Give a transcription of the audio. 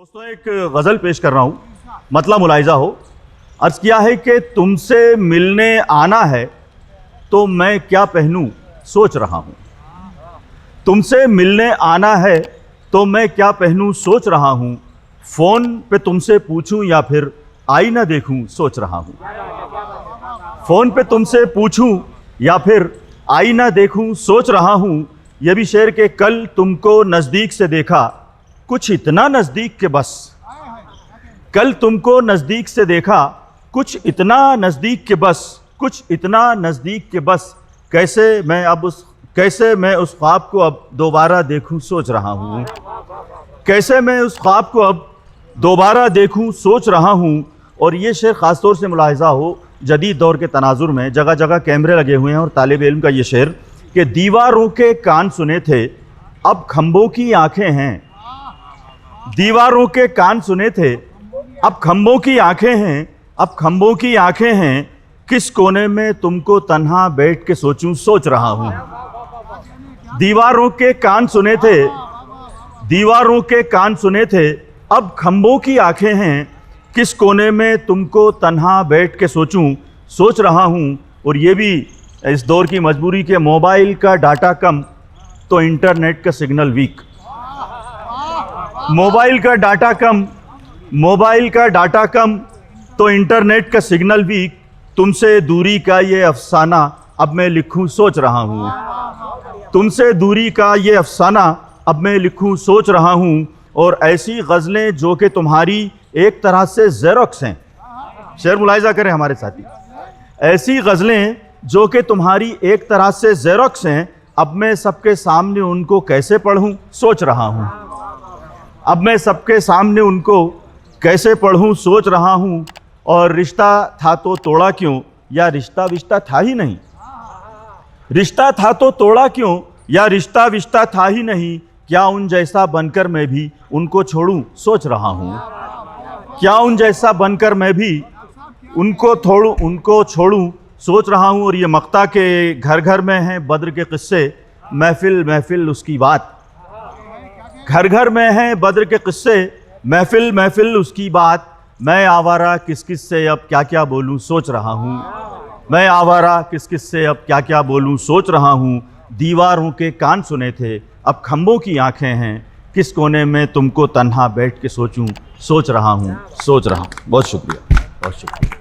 दोस्तों एक गज़ल पेश कर रहा हूँ, मतलब मुलाहिज़ा हो। अर्ज़ किया है कि तुमसे मिलने आना है तो मैं क्या पहनूं सोच रहा हूँ। तुमसे मिलने आना है तो मैं क्या पहनूं सोच रहा हूँ। फ़ोन पे तुमसे पूछूं या फिर आईना देखूं सोच रहा हूँ। फ़ोन पे तुमसे पूछूं या फिर आईना देखूं सोच रहा हूँ। ये भी शेर के कल तुमको नज़दीक से देखा, कुछ इतना नज़दीक के बस। कल तुमको नज़दीक से देखा, कुछ इतना नज़दीक के बस। कुछ इतना नज़दीक के बस। कैसे मैं उस ख्वाब को अब दोबारा देखूं सोच रहा हूँ। कैसे मैं उस ख्वाब को अब दोबारा देखूं सोच रहा हूँ। और ये शेर ख़ास तौर से मुलाहिज़ा हो, जदीद दौर के तनाजुर में जगह जगह कैमरे लगे हुए हैं और तालिब इल्म का ये शेर कि दीवारों के कान सुने थे अब खंभों की आंखें हैं। दीवारों के कान सुने थे अब खंभों की आंखें हैं। अब खंभों की आंखें हैं, किस कोने में तुमको तन्हा बैठ के सोचूं सोच रहा हूं। दीवारों के कान सुने थे, दीवारों के कान सुने थे अब खंभों की आंखें हैं। किस कोने में तुमको तन्हा बैठ के सोचूं सोच रहा हूं। और ये भी इस दौर की मजबूरी के मोबाइल का डाटा कम तो इंटरनेट का सिग्नल वीक। मोबाइल का डाटा कम, मोबाइल का डाटा कम तो इंटरनेट का सिग्नल वीक। तुमसे दूरी का ये अफसाना अब मैं लिखूं सोच रहा हूँ। तुमसे दूरी का ये अफसाना अब मैं लिखूं सोच रहा हूँ। और ऐसी गज़लें जो कि तुम्हारी एक तरह से ज़ेरॉक्स हैं। शेर मुलाहिज़ा करें हमारे साथी। ऐसी गज़लें जो कि तुम्हारी एक तरह से ज़ेरॉक्स हैं, अब मैं सबके सामने उनको कैसे पढ़ूं सोच रहा हूँ। अब मैं सबके सामने उनको कैसे पढ़ूं सोच रहा हूँ। और रिश्ता था तो तोड़ा क्यों, या रिश्ता विश्ता था ही नहीं। रिश्ता था तो तोड़ा क्यों, या रिश्ता विश्ता था ही नहीं। क्या उन जैसा बनकर मैं भी उनको छोड़ूं सोच रहा हूँ। क्या उन जैसा बनकर मैं भी उनको छोड़ूं सोच रहा हूँ। और ये मक्ता के घर घर में हैं बद्र के किस्से, महफिल महफिल उसकी बात। घर घर में हैं बद्र के किस्से, महफिल महफिल उसकी बात। मैं आवारा किस किस से अब क्या क्या बोलूं सोच रहा हूँ। मैं आवारा किस किस से अब क्या क्या बोलूं सोच रहा हूँ। दीवारों के कान सुने थे अब खंभों की आंखें हैं। किस कोने में तुमको तन्हा बैठ के सोचूं सोच रहा हूँ। बहुत शुक्रिया, बहुत शुक्रिया।